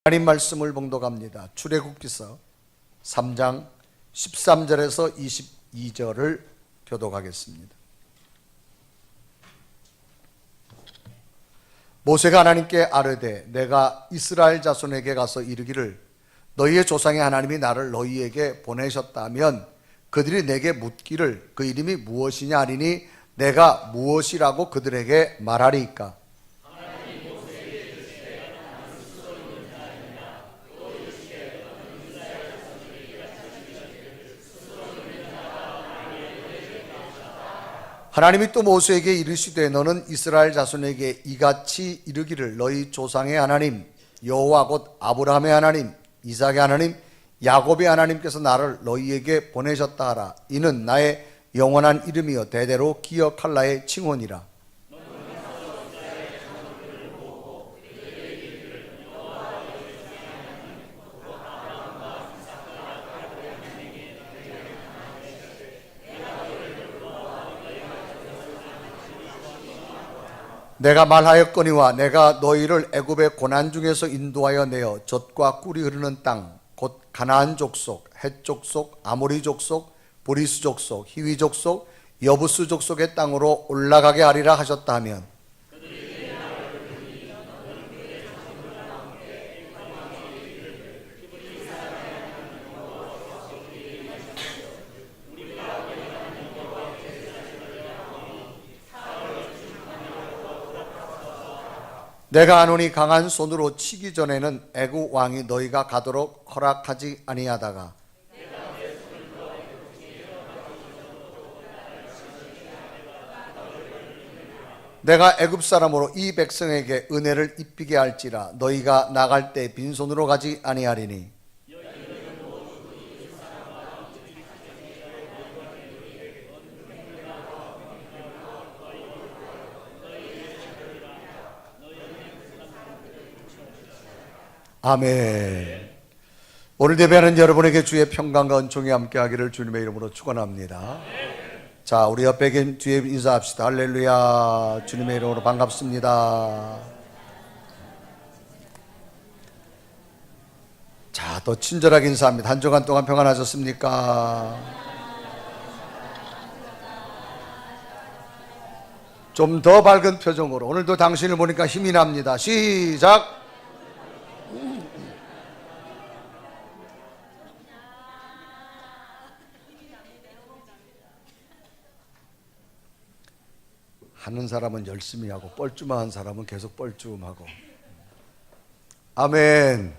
하나님 말씀을 봉독합니다. 출애굽기서 3장 13절에서 22절을 교독하겠습니다. 모세가 하나님께 아뢰되 내가 이스라엘 자손에게 가서 이르기를 너희의 조상의 하나님이 나를 너희에게 보내셨다면 그들이 내게 묻기를 그 이름이 무엇이냐 하리니 내가 무엇이라고 그들에게 말하리이까? 하나님이 또 모세에게 이르시되 너는 이스라엘 자손에게 이같이 이르기를 너희 조상의 하나님 여호와 곧 아브라함의 하나님 이삭의 하나님 야곱의 하나님께서 나를 너희에게 보내셨다 하라. 이는 나의 영원한 이름이여 대대로 기억할 나의 칭호니라. 내가 말하였거니와 내가 너희를 애굽의 고난 중에서 인도하여 내어 젖과 꿀이 흐르는 땅 곧 가나안 족속, 헷 족속, 아모리 족속, 브리스 족속, 히위 족속, 여부스 족속의 땅으로 올라가게 하리라 하셨다 하면 내가 하노니 강한 손으로 치기 전에는 애굽 왕이 너희가 가도록 허락하지 아니하다가 내가 애굽 사람으로 이 백성에게 은혜를 입히게 할지라 너희가 나갈 때 빈손으로 가지 아니하리니 아멘. 오늘 예배하는 여러분에게 주의 평강과 은총이 함께하기를 주님의 이름으로 축원합니다. 자, 우리 옆에 계신 뒤에 인사합시다. 할렐루야. 주님의 이름으로 반갑습니다. 자, 더 친절하게 인사합니다. 한 주간 동안 평안하셨습니까? 좀 더 밝은 표정으로 오늘도 당신을 보니까 힘이 납니다. 시작. 하는 사람은 열심히 하고 뻘쭘한 사람은 계속 뻘쭘하고. 아멘.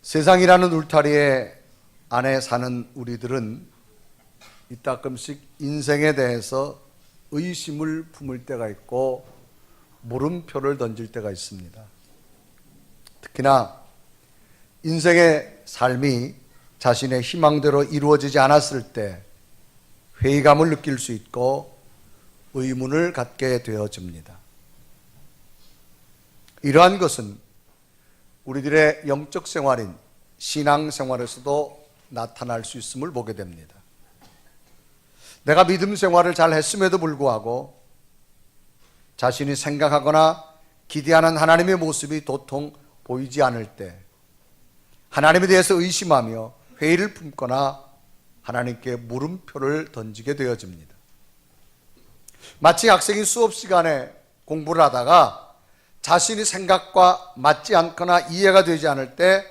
세상이라는 울타리 안에 사는 우리들은 이따금씩 인생에 대해서 의심을 품을 때가 있고 물음표를 던질 때가 있습니다. 특히나 인생의 삶이 자신의 희망대로 이루어지지 않았을 때 회의감을 느낄 수 있고 의문을 갖게 되어집니다. 이러한 것은 우리들의 영적 생활인 신앙 생활에서도 나타날 수 있음을 보게 됩니다. 내가 믿음 생활을 잘 했음에도 불구하고 자신이 생각하거나 기대하는 하나님의 모습이 도통 보이지 않을 때 하나님에 대해서 의심하며 회의를 품거나 하나님께 물음표를 던지게 되어집니다. 마치 학생이 수업 시간에 공부를 하다가 자신의 생각과 맞지 않거나 이해가 되지 않을 때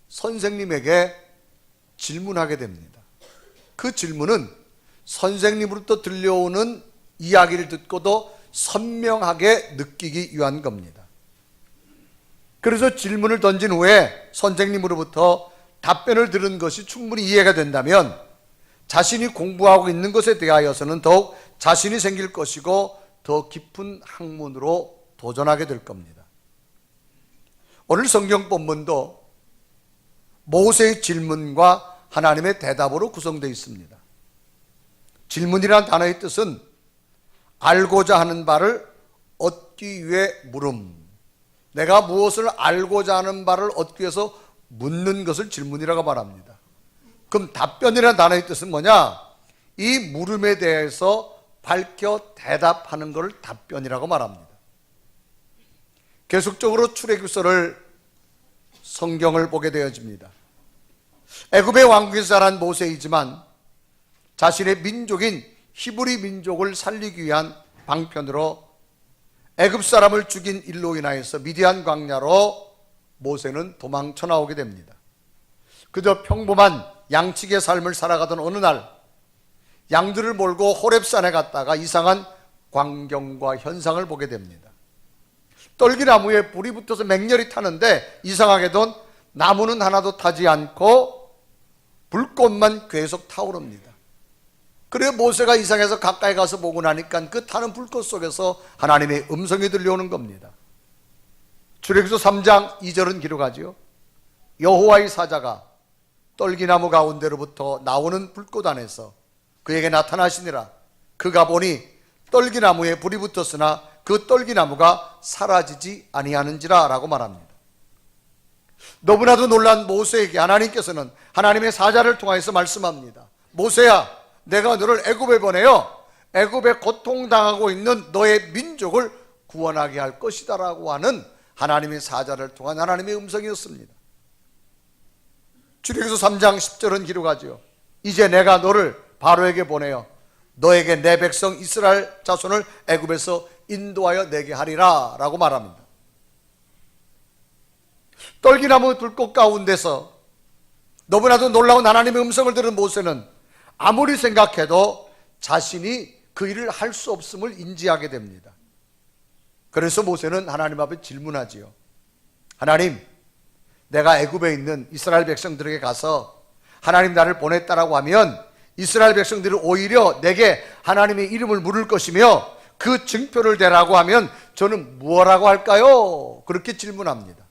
선생님에게 질문하게 됩니다. 그 질문은 선생님으로부터 들려오는 이야기를 듣고도 선명하게 느끼기 위한 겁니다. 그래서 질문을 던진 후에 선생님으로부터 답변을 들은 것이 충분히 이해가 된다면 자신이 공부하고 있는 것에 대하여서는 더욱 자신이 생길 것이고 더 깊은 학문으로 도전하게 될 겁니다. 오늘 성경 본문도 모세의 질문과 하나님의 대답으로 구성되어 있습니다. 질문이라는 단어의 뜻은 알고자 하는 바를 얻기 위해 물음. 내가 무엇을 알고자 하는 바를 얻기 위해서 묻는 것을 질문이라고 말합니다. 그럼 답변이라는 단어의 뜻은 뭐냐? 이 물음에 대해서 밝혀 대답하는 것을 답변이라고 말합니다. 계속적으로 출애굽서를 성경을 보게 되어집니다. 애굽의 왕국에서 자란 모세이지만 자신의 민족인 히브리 민족을 살리기 위한 방편으로 애굽 사람을 죽인 일로 인하여서 미디안 광야로 모세는 도망쳐 나오게 됩니다. 그저 평범한 양치기의 삶을 살아가던 어느 날 양들을 몰고 호렙산에 갔다가 이상한 광경과 현상을 보게 됩니다. 떨기나무에 불이 붙어서 맹렬히 타는데 이상하게도 나무는 하나도 타지 않고 불꽃만 계속 타오릅니다. 그래서 모세가 이상해서 가까이 가서 보고 나니까 그 타는 불꽃 속에서 하나님의 음성이 들려오는 겁니다. 출애굽기서 3장 2절은 기록하지요. 여호와의 사자가 떨기나무 가운데로부터 나오는 불꽃 안에서 그에게 나타나시니라. 그가 보니 떨기나무에 불이 붙었으나 그 떨기나무가 사라지지 아니하는지라 라고 말합니다. 너무나도 놀란 모세에게 하나님께서는 하나님의 사자를 통하여서 말씀합니다. 모세야, 내가 너를 애굽에 보내어 애굽에 고통당하고 있는 너의 민족을 구원하게 할 것이다 라고 하는 하나님의 사자를 통한 하나님의 음성이었습니다. 출애굽기서 3장 10절은 기록하죠. 이제 내가 너를 바로에게 보내어 너에게 내 백성 이스라엘 자손을 애굽에서 인도하여 내게 하리라 라고 말합니다. 떨기나무 불꽃 가운데서 너무나도 놀라운 하나님의 음성을 들은 모세는 아무리 생각해도 자신이 그 일을 할 수 없음을 인지하게 됩니다. 그래서 모세는 하나님 앞에 질문하지요. 하나님, 내가 애굽에 있는 이스라엘 백성들에게 가서 하나님 나를 보냈다라고 하면 이스라엘 백성들이 오히려 내게 하나님의 이름을 물을 것이며 그 증표를 대라고 하면 저는 무엇라고 할까요? 그렇게 질문합니다.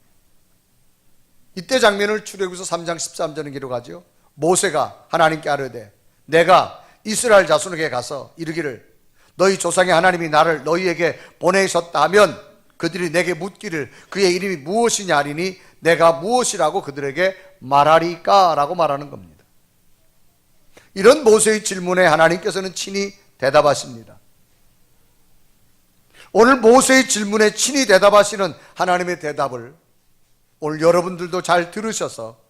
이때 장면을 출애굽기서 3장 13절에 기록하죠. 모세가 하나님께 아뢰되 내가 이스라엘 자손에게 가서 이르기를 너희 조상의 하나님이 나를 너희에게 보내셨다 하면 그들이 내게 묻기를 그의 이름이 무엇이냐 하리니 내가 무엇이라고 그들에게 말하리까? 라고 말하는 겁니다. 이런 모세의 질문에 하나님께서는 친히 대답하십니다. 오늘 모세의 질문에 친히 대답하시는 하나님의 대답을 오늘 여러분들도 잘 들으셔서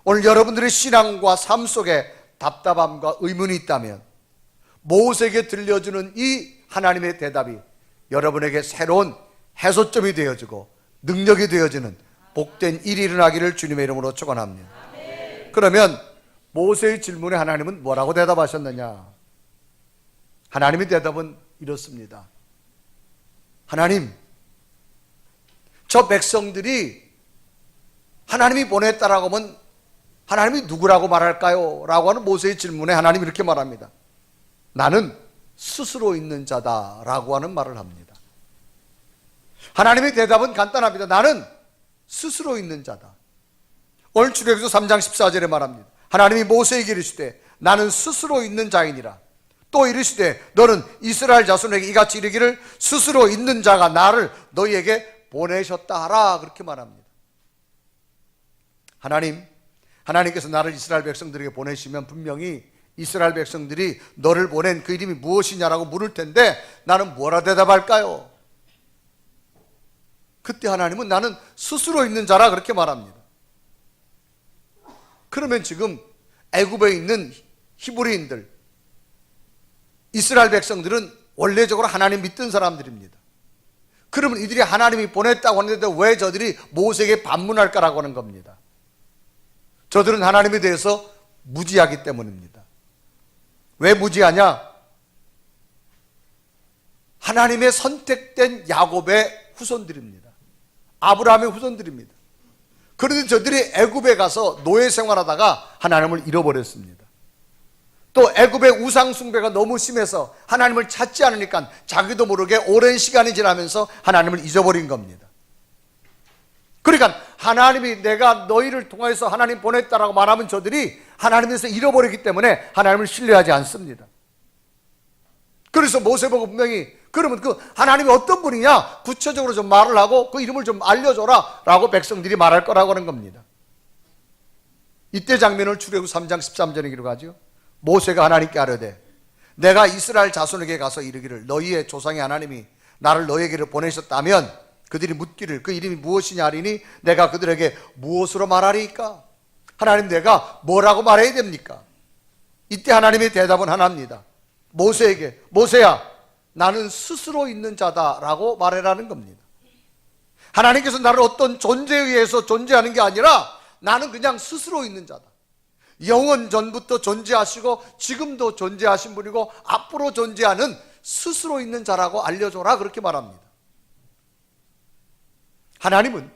오늘 여러분들의 신앙과 삶 속에 답답함과 의문이 있다면 모세에게 들려주는 이 하나님의 대답이 여러분에게 새로운 해소점이 되어지고 능력이 되어지는 복된 일이 일어나기를 주님의 이름으로 축원합니다. 그러면 모세의 질문에 하나님은 뭐라고 대답하셨느냐? 하나님의 대답은 이렇습니다. 하나님, 저 백성들이 하나님이 보냈다라고 하면 하나님이 누구라고 말할까요? 라고 하는 모세의 질문에 하나님이 이렇게 말합니다. 나는 스스로 있는 자다 라고 하는 말을 합니다. 하나님의 대답은 간단합니다. 나는 스스로 있는 자다. 오늘 출애굽기서 3장 14절에 말합니다. 하나님이 모세에게 이르시되 나는 스스로 있는 자이니라. 또 이르시되 너는 이스라엘 자손에게 이같이 이르기를 스스로 있는 자가 나를 너희에게 보내셨다 하라. 그렇게 말합니다. 하나님께서 나를 이스라엘 백성들에게 보내시면 분명히 이스라엘 백성들이 너를 보낸 그 이름이 무엇이냐라고 물을 텐데 나는 뭐라 대답할까요? 그때 하나님은 나는 스스로 있는 자라 그렇게 말합니다. 그러면 지금 애굽에 있는 히브리인들, 이스라엘 백성들은 원래적으로 하나님 믿던 사람들입니다. 그러면 이들이 하나님이 보냈다고 하는데 왜 저들이 모세에게 반문할까라고 하는 겁니다. 저들은 하나님에 대해서 무지하기 때문입니다. 왜 무지하냐? 하나님의 선택된 야곱의 후손들입니다. 아브라함의 후손들입니다. 그런데 저들이 애굽에 가서 노예 생활하다가 하나님을 잃어버렸습니다. 또 애굽의 우상 숭배가 너무 심해서 하나님을 찾지 않으니까 자기도 모르게 오랜 시간이 지나면서 하나님을 잊어버린 겁니다. 그러니까 하나님이 내가 너희를 통해서 하나님 보냈다라고 말하면 저들이 하나님에서 잃어버리기 때문에 하나님을 신뢰하지 않습니다. 그래서 모세 보고 분명히 그러면 그 하나님이 어떤 분이냐 구체적으로 좀 말을 하고 그 이름을 좀 알려줘라 라고 백성들이 말할 거라고 하는 겁니다. 이때 장면을 출애굽 3장 13절에 기록하죠. 모세가 하나님께 아뢰되 내가 이스라엘 자손에게 가서 이르기를 너희의 조상의 하나님이 나를 너희에게로 보내셨다면 그들이 묻기를 그 이름이 무엇이냐 하리니 내가 그들에게 무엇으로 말하리까? 하나님, 내가 뭐라고 말해야 됩니까? 이때 하나님의 대답은 하나입니다. 모세에게, 모세야, 나는 스스로 있는 자다라고 말해라는 겁니다. 하나님께서 나를 어떤 존재에 의해서 존재하는 게 아니라 나는 그냥 스스로 있는 자다. 영원 전부터 존재하시고 지금도 존재하신 분이고 앞으로 존재하는 스스로 있는 자라고 알려줘라, 그렇게 말합니다. 하나님은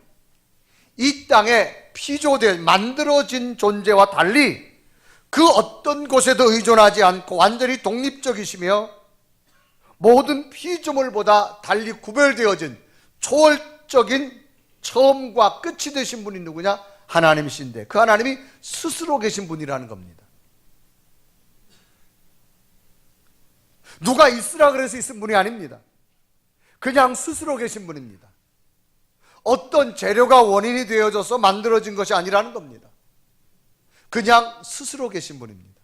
이 땅에 피조된 만들어진 존재와 달리 그 어떤 곳에도 의존하지 않고 완전히 독립적이시며 모든 피조물보다 달리 구별되어진 초월적인 처음과 끝이 되신 분이 누구냐? 하나님이신데 그 하나님이 스스로 계신 분이라는 겁니다. 누가 있으라 그래서 있은 분이 아닙니다. 그냥 스스로 계신 분입니다. 어떤 재료가 원인이 되어져서 만들어진 것이 아니라는 겁니다. 그냥 스스로 계신 분입니다.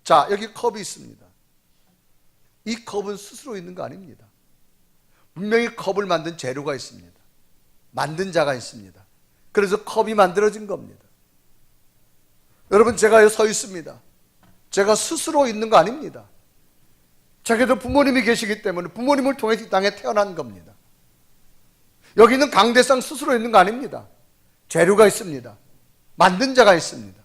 자, 여기 컵이 있습니다. 이 컵은 스스로 있는 거 아닙니다. 분명히 컵을 만든 재료가 있습니다. 만든 자가 있습니다. 그래서 컵이 만들어진 겁니다. 여러분, 제가 여기 서 있습니다. 제가 스스로 있는 거 아닙니다. 제게도 부모님이 계시기 때문에 부모님을 통해 이 땅에 태어난 겁니다. 여기는 강대상 스스로 있는 거 아닙니다. 재료가 있습니다. 만든 자가 있습니다.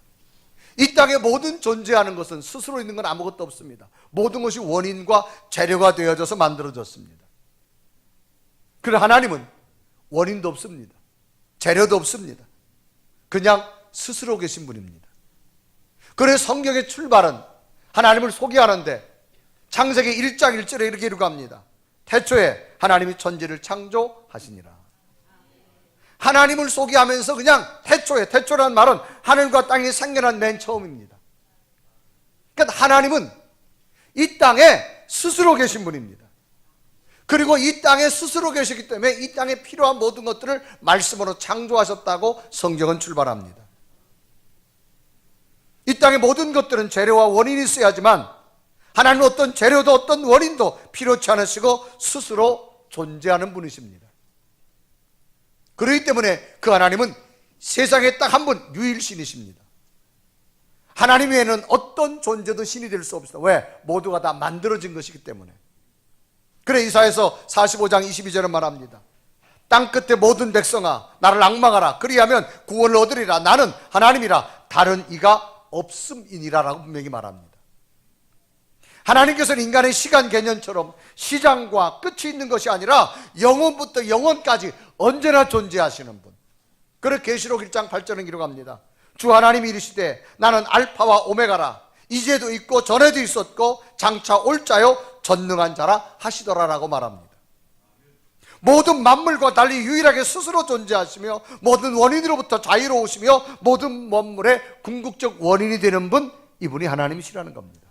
이 땅에 모든 존재하는 것은 스스로 있는 건 아무것도 없습니다. 모든 것이 원인과 재료가 되어져서 만들어졌습니다. 그러나 하나님은 원인도 없습니다. 재료도 없습니다. 그냥 스스로 계신 분입니다. 그래서 성경의 출발은 하나님을 소개하는데 창세기 1장 1절에 이렇게 이루갑니다. 태초에 하나님이 천지를 창조하시니라. 하나님을 소개하면서 그냥 태초라는 말은 하늘과 땅이 생겨난 맨 처음입니다. 그러니까 하나님은 이 땅에 스스로 계신 분입니다. 그리고 이 땅에 스스로 계시기 때문에 이 땅에 필요한 모든 것들을 말씀으로 창조하셨다고 성경은 출발합니다. 이 땅의 모든 것들은 재료와 원인이 있어야지만 하나님은 어떤 재료도 어떤 원인도 필요치 않으시고 스스로 존재하는 분이십니다. 그렇기 때문에 그 하나님은 세상에 딱 한 분 유일신이십니다. 하나님 외에는 어떤 존재도 신이 될 수 없습니다. 왜? 모두가 다 만들어진 것이기 때문에. 그래 이사야서 45장 22절은 말합니다. 땅끝의 모든 백성아 나를 앙망하라. 그리하면 구원을 얻으리라. 나는 하나님이라 다른 이가 없음이니라 라고 분명히 말합니다. 하나님께서는 인간의 시간 개념처럼 시작과 끝이 있는 것이 아니라 영원부터 영원까지 언제나 존재하시는 분. 그래 계시록 1장 8절은 기록합니다. 주 하나님이 이르시되 나는 알파와 오메가라. 이제도 있고 전에도 있었고 장차 올 자요 전능한 자라 하시더라라고 말합니다. 모든 만물과 달리 유일하게 스스로 존재하시며 모든 원인으로부터 자유로우시며 모든 만물의 궁극적 원인이 되는 분, 이분이 하나님이시라는 겁니다.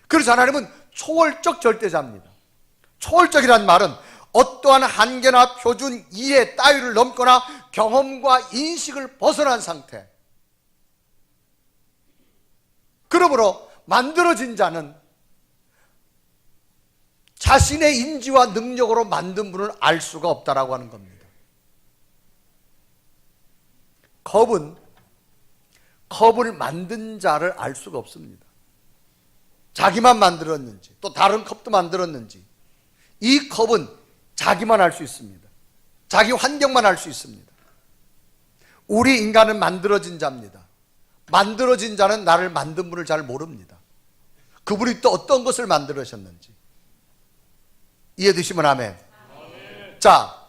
그래서 하나님은 초월적 절대자입니다. 초월적이란 말은 어떠한 한계나 표준, 이해, 따위를 넘거나 경험과 인식을 벗어난 상태. 그러므로 만들어진 자는 자신의 인지와 능력으로 만든 분을 알 수가 없다라고 하는 겁니다. 컵을 만든 자를 알 수가 없습니다. 자기만 만들었는지 또 다른 컵도 만들었는지 이 컵은 자기만 알 수 있습니다. 자기 환경만 알 수 있습니다. 우리 인간은 만들어진 자입니다. 만들어진 자는 나를 만든 분을 잘 모릅니다. 그분이 또 어떤 것을 만들으셨는지 이해되시면 아멘. 자,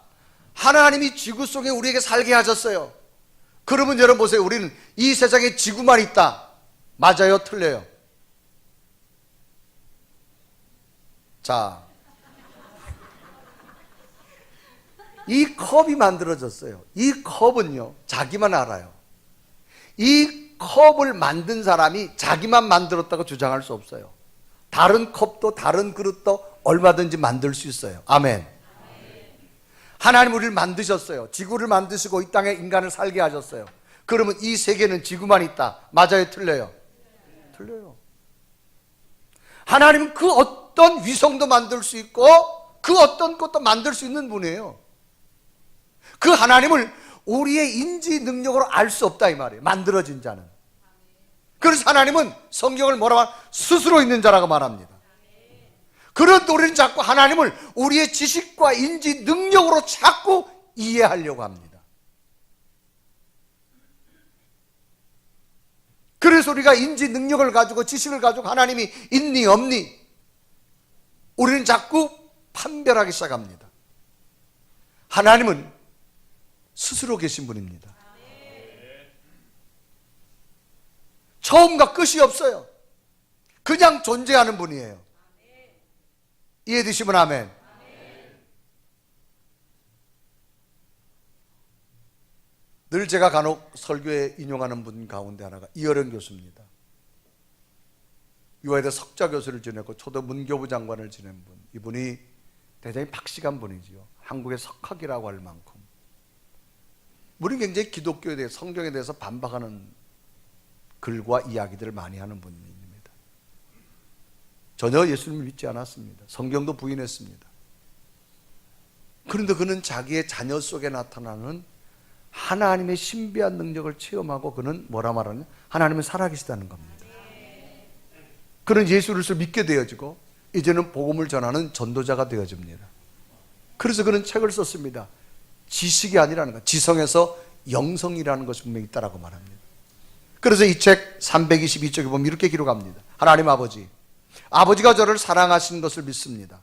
하나님이 지구 속에 우리에게 살게 하셨어요. 그러면 여러분 보세요. 우리는 이 세상에 지구만 있다. 맞아요? 틀려요? 자, 이 컵이 만들어졌어요. 이 컵은요 자기만 알아요. 이 컵을 만든 사람이 자기만 만들었다고 주장할 수 없어요. 다른 컵도 다른 그릇도 얼마든지 만들 수 있어요. 아멘. 하나님 우리를 만드셨어요. 지구를 만드시고 이 땅에 인간을 살게 하셨어요. 그러면 이 세계는 지구만 있다. 맞아요? 틀려요? 틀려요. 하나님은 그 어떤 위성도 만들 수 있고 그 어떤 것도 만들 수 있는 분이에요. 그 하나님을 우리의 인지 능력으로 알 수 없다 이 말이에요. 만들어진 자는. 그래서 하나님은 성경을 뭐라고 하나? 스스로 있는 자라고 말합니다. 그런데 우리는 자꾸 하나님을 우리의 지식과 인지 능력으로 자꾸 이해하려고 합니다. 그래서 우리가 인지 능력을 가지고 지식을 가지고 하나님이 있니 없니 우리는 자꾸 판별하기 시작합니다. 하나님은 스스로 계신 분입니다. 처음과 끝이 없어요. 그냥 존재하는 분이에요. 이해되시면 아멘. 늘 제가 간혹 설교에 인용하는 분 가운데 하나가 이어령 교수입니다. 유아대 석좌 교수를 지냈고 초대 문교부 장관을 지낸 분. 이분이 대단히 박식한 분이지요. 한국의 석학이라고 할 만큼. 우리 굉장히 기독교에 대해 성경에 대해서 반박하는 글과 이야기들을 많이 하는 분입니다. 전혀 예수님을 믿지 않았습니다. 성경도 부인했습니다. 그런데 그는 자기의 자녀 속에 나타나는 하나님의 신비한 능력을 체험하고 그는 뭐라 말하냐? 하나님은 살아계시다는 겁니다. 그는 예수를 믿게 되어지고 이제는 복음을 전하는 전도자가 되어집니다. 그래서 그는 책을 썼습니다. 지식이 아니라는 것, 지성에서 영성이라는 것이 분명히 있다라고 말합니다. 그래서 이 책 322쪽에 보면 이렇게 기록합니다. 하나님 아버지가 저를 사랑하신 것을 믿습니다.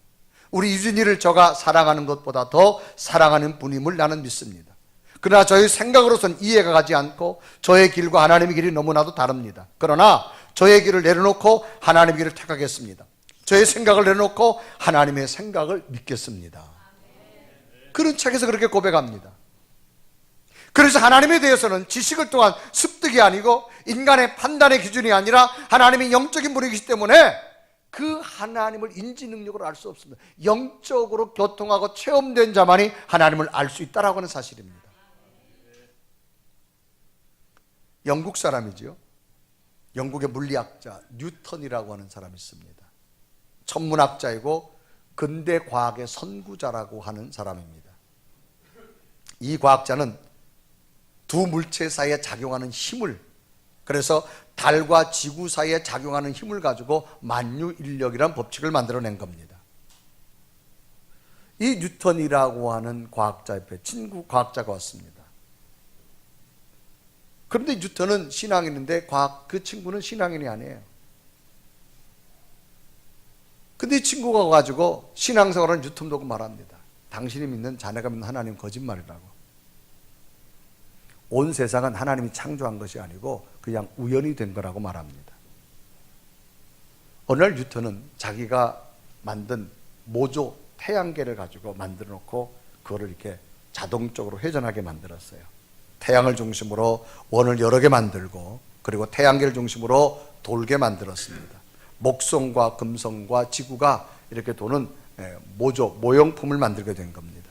우리 유진이를 저가 사랑하는 것보다 더 사랑하는 분임을 나는 믿습니다. 그러나 저의 생각으로선 이해가 가지 않고 저의 길과 하나님의 길이 너무나도 다릅니다. 그러나 저의 길을 내려놓고 하나님의 길을 택하겠습니다. 저의 생각을 내려놓고 하나님의 생각을 믿겠습니다. 그런 책에서 그렇게 고백합니다. 그래서 하나님에 대해서는 지식을 통한 습득이 아니고 인간의 판단의 기준이 아니라 하나님이 영적인 분이기 때문에 그 하나님을 인지 능력으로 알 수 없습니다. 영적으로 교통하고 체험된 자만이 하나님을 알 수 있다라고 하는 사실입니다. 영국 사람이지요. 영국의 물리학자 뉴턴이라고 하는 사람이 있습니다. 천문학자이고 근대 과학의 선구자라고 하는 사람입니다. 이 과학자는 두 물체 사이에 작용하는 힘을, 그래서 달과 지구 사이에 작용하는 힘을 가지고 만유인력이라는 법칙을 만들어낸 겁니다. 이 뉴턴이라고 하는 과학자 옆에 친구 과학자가 왔습니다. 그런데 뉴턴은 신앙인인데 그 친구는 신앙인이 아니에요. 근데 이 친구가 와가지고 신앙생활을 뉴턴 보고 말합니다. 당신이 믿는 자네가 믿는 하나님 거짓말이라고. 온 세상은 하나님이 창조한 것이 아니고 그냥 우연이 된 거라고 말합니다. 어느 날 뉴턴은 자기가 만든 모조 태양계를 가지고 만들어 놓고 그거를 이렇게 자동적으로 회전하게 만들었어요. 태양을 중심으로 원을 여러 개 만들고 그리고 태양계를 중심으로 돌게 만들었습니다. 목성과 금성과 지구가 이렇게 도는 모조, 모형품을 만들게 된 겁니다.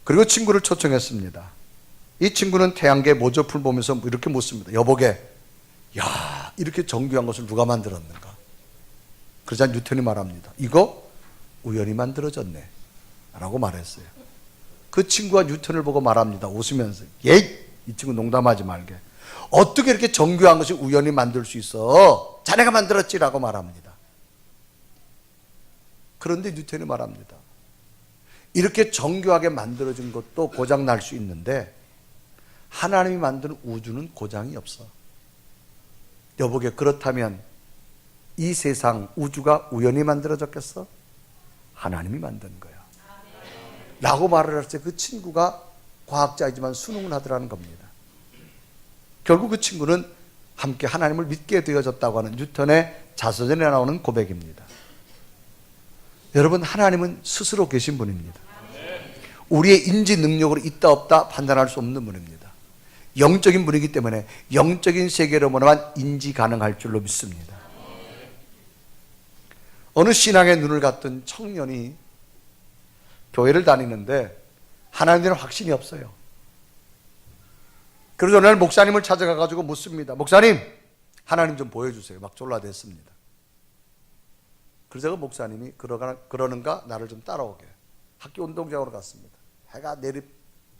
그리고 친구를 초청했습니다. 이 친구는 태양계 모조품을 보면서 이렇게 묻습니다. 여보게, 야, 이렇게 정교한 것을 누가 만들었는가? 그러자 뉴턴이 말합니다. 이거 우연히 만들어졌네 라고 말했어요. 그 친구가 뉴턴을 보고 말합니다. 웃으면서, 이 친구 농담하지 말게. 어떻게 이렇게 정교한 것이 우연히 만들 수 있어? 자네가 만들었지라고 말합니다. 그런데 뉴턴이 말합니다. 이렇게 정교하게 만들어진 것도 고장 날 수 있는데 하나님이 만든 우주는 고장이 없어. 여보게, 그렇다면 이 세상 우주가 우연히 만들어졌겠어? 하나님이 만든 거야 라고 말을 할 때 그 친구가 과학자이지만 수능을 하더라는 겁니다. 결국 그 친구는 함께 하나님을 믿게 되어졌다고 하는 뉴턴의 자서전에 나오는 고백입니다. 여러분, 하나님은 스스로 계신 분입니다. 우리의 인지 능력으로 있다 없다 판단할 수 없는 분입니다. 영적인 분이기 때문에 영적인 세계로만 인지 가능할 줄로 믿습니다. 어느 신앙의 눈을 갖던 청년이 교회를 다니는데 하나님에 대한 확신이 없어요. 그래서 어느 날 목사님을 찾아가가지고 묻습니다. 목사님, 하나님 좀 보여주세요. 막 졸라댔습니다. 그래서 그 목사님이 그러는가 나를 좀 따라오게. 학교 운동장으로 갔습니다. 해가 내리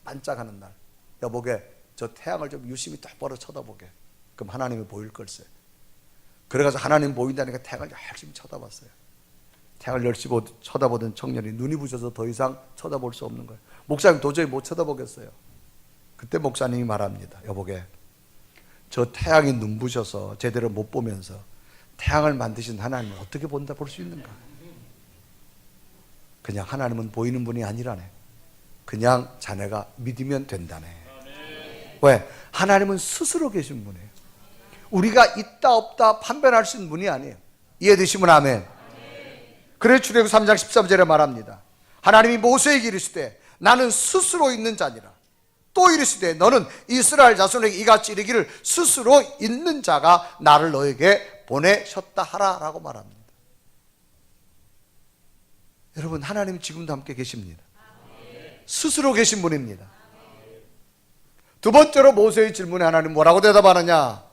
반짝하는 날. 여보게, 저 태양을 좀 유심히 똑바로 쳐다보게. 그럼 하나님이 보일 걸세. 그래가지고 하나님 보인다니까 태양을 열심히 쳐다봤어요. 태양을 열심히 쳐다보던 청년이 눈이 부셔서 더 이상 쳐다볼 수 없는 거예요. 목사님 도저히 못 쳐다보겠어요. 그때 목사님이 말합니다. 여보게, 저 태양이 눈부셔서 제대로 못 보면서 태양을 만드신 하나님을 어떻게 볼 수 있는가? 그냥 하나님은 보이는 분이 아니라네. 그냥 자네가 믿으면 된다네. 왜? 하나님은 스스로 계신 분이에요. 우리가 있다 없다 판별할 수 있는 분이 아니에요. 이해되시면 아멘. 그래서 출애굽 3장 13절에 말합니다. 하나님이 모세에게 이르시되 나는 스스로 있는 자니라. 또 이르시되 너는 이스라엘 자손에게 이같이 이르기를 스스로 있는 자가 나를 너에게 보내셨다 하라 라고 말합니다. 여러분, 하나님 지금도 함께 계십니다. 스스로 계신 분입니다. 두 번째로 모세의 질문에 하나님 뭐라고 대답하느냐?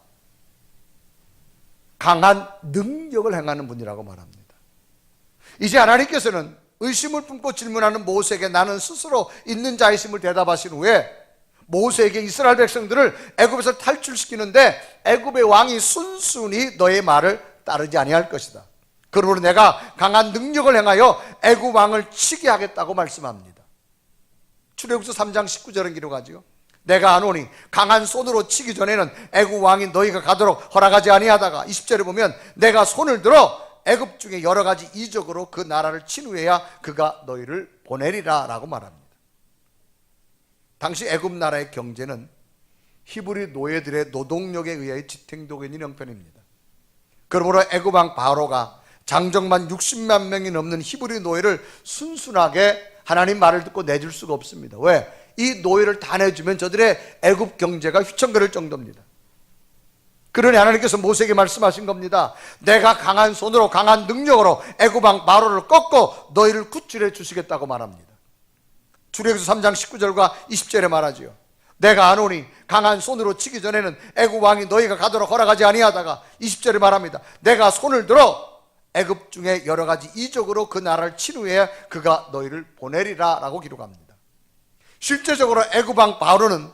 강한 능력을 행하는 분이라고 말합니다. 이제 하나님께서는 의심을 품고 질문하는 모세에게 나는 스스로 있는 자이심을 대답하신 후에 모세에게 이스라엘 백성들을 애굽에서 탈출시키는데 애굽의 왕이 순순히 너의 말을 따르지 아니할 것이다. 그러므로 내가 강한 능력을 행하여 애굽 왕을 치게 하겠다고 말씀합니다. 출애굽서 3장 19절은 기록하지요. 내가 아노니 강한 손으로 치기 전에는 애굽 왕이 너희가 가도록 허락하지 아니하다가 20절에 보면 내가 손을 들어 애굽 중에 여러 가지 이적으로 그 나라를 친 후에야 그가 너희를 보내리라 라고 말합니다. 당시 애굽 나라의 경제는 히브리 노예들의 노동력에 의해 지탱되고 있는 형편입니다. 그러므로 애굽 왕 바로가 장정만 60만 명이 넘는 히브리 노예를 순순하게 하나님 말을 듣고 내줄 수가 없습니다. 왜? 이 노예를 다 내주면 저들의 애굽 경제가 휘청거릴 정도입니다. 그러니 하나님께서 모세에게 말씀하신 겁니다. 내가 강한 손으로 강한 능력으로 애굽 왕 바로를 꺾고 너희를 구출해 주시겠다고 말합니다. 출애굽서 3장 19절과 20절에 말하지요. 내가 아노니 강한 손으로 치기 전에는 애굽 왕이 너희가 가도록 허락하지 아니하다가 20절에 말합니다. 내가 손을 들어 애굽 중에 여러 가지 이적으로 그 나라를 친 후에 그가 너희를 보내리라 라고 기록합니다. 실제적으로 애굽 왕 바로는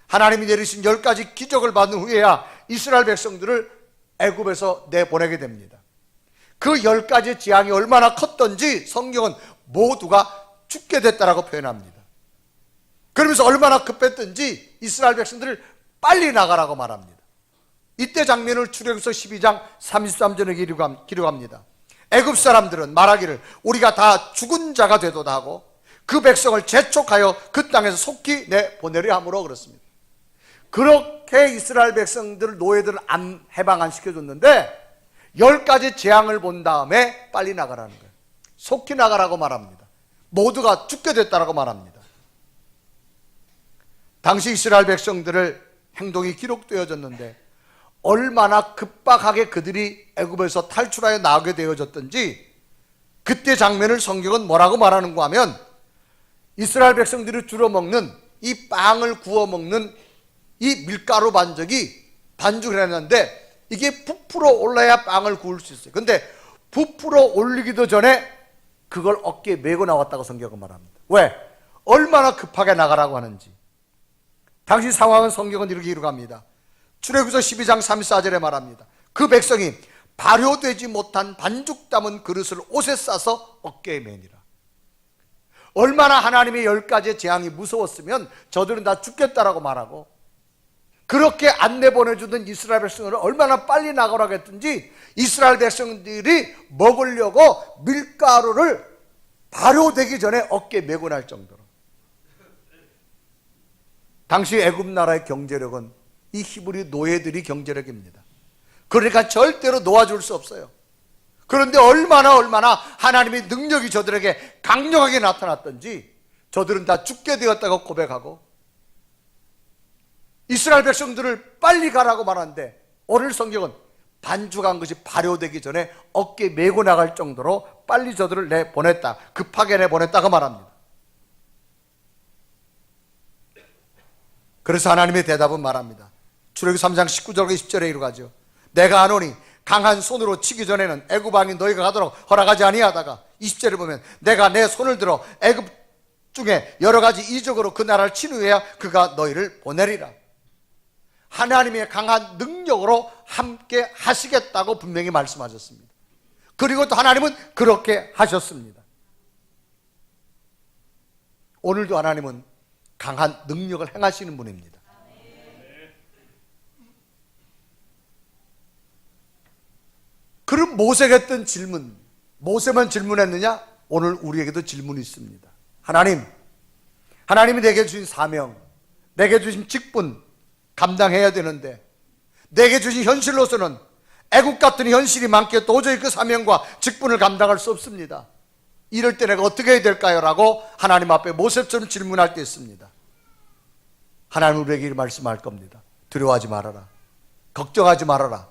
하나님이 내리신 10가지 기적을 받은 후에야 이스라엘 백성들을 애굽에서 내보내게 됩니다. 그 10가지 재앙이 얼마나 컸던지 성경은 모두가 죽게 됐다라고 표현합니다. 그러면서 얼마나 급했던지 이스라엘 백성들을 빨리 나가라고 말합니다. 이때 장면을 출애굽서 12장 33절에 기록합니다. 애굽 사람들은 말하기를 우리가 다 죽은 자가 되도다 하고 그 백성을 재촉하여 그 땅에서 속히 내보내려 함으로 그렇습니다. 그렇게 이스라엘 백성들 노예들을 해방 안 시켜줬는데 10가지 재앙을 본 다음에 빨리 나가라는 거예요. 속히 나가라고 말합니다. 모두가 죽게 됐다라고 말합니다. 당시 이스라엘 백성들의 행동이 기록되어졌는데 얼마나 급박하게 그들이 애굽에서 탈출하여 나오게 되어졌던지 그때 장면을 성경은 뭐라고 말하는가 하면 이스라엘 백성들이 주로 먹는 이 빵을 구워 먹는 이 밀가루 반죽을 했는데 이게 부풀어 올라야 빵을 구울 수 있어요. 근데 부풀어 올리기도 전에 그걸 어깨에 메고 나왔다고 성경은 말합니다. 왜? 얼마나 급하게 나가라고 하는지. 당시 상황은 성경은 이렇게 기록합니다. 출애굽서 12장 34절에 말합니다. 그 백성이 발효되지 못한 반죽 담은 그릇을 옷에 싸서 어깨에 매니라. 얼마나 하나님의 10가지 재앙이 무서웠으면 저들은 다 죽겠다라고 말하고 그렇게 안 내보내주던 이스라엘 백성을 얼마나 빨리 나가라고 했든지 이스라엘 백성들이 먹으려고 밀가루를 발효되기 전에 어깨에 메고 날 정도로. 당시 애굽 나라의 경제력은 이 히브리 노예들이 경제력입니다. 그러니까 절대로 놓아줄 수 없어요. 그런데 얼마나 하나님의 능력이 저들에게 강력하게 나타났던지 저들은 다 죽게 되었다고 고백하고 이스라엘 백성들을 빨리 가라고 말하는데 오늘 성경은 반죽한 것이 발효되기 전에 어깨에 메고 나갈 정도로 빨리 저들을 내보냈다, 급하게 내보냈다고 말합니다. 그래서 하나님의 대답은 말합니다. 출애굽 3장 19절과 20절에 이루어가죠. 내가 아노니 강한 손으로 치기 전에는 애굽 왕이 너희가 가도록 허락하지 아니하다가 20절에 보면 내가 내 손을 들어 애굽 중에 여러 가지 이적으로 그 나라를 친 후에야 그가 너희를 보내리라. 하나님의 강한 능력으로 함께 하시겠다고 분명히 말씀하셨습니다. 그리고 또 하나님은 그렇게 하셨습니다. 오늘도 하나님은 강한 능력을 행하시는 분입니다. 그럼 모세가 했던 질문, 모세만 질문했느냐? 오늘 우리에게도 질문이 있습니다. 하나님이 내게 주신 사명, 내게 주신 직분 감당해야 되는데 내게 주신 현실로서는 애국 같은 현실이 많기에 도저히 그 사명과 직분을 감당할 수 없습니다. 이럴 때 내가 어떻게 해야 될까요? 라고 하나님 앞에 모세처럼 질문할 때 있습니다. 하나님은 우리에게 말씀할 겁니다. 두려워하지 말아라. 걱정하지 말아라.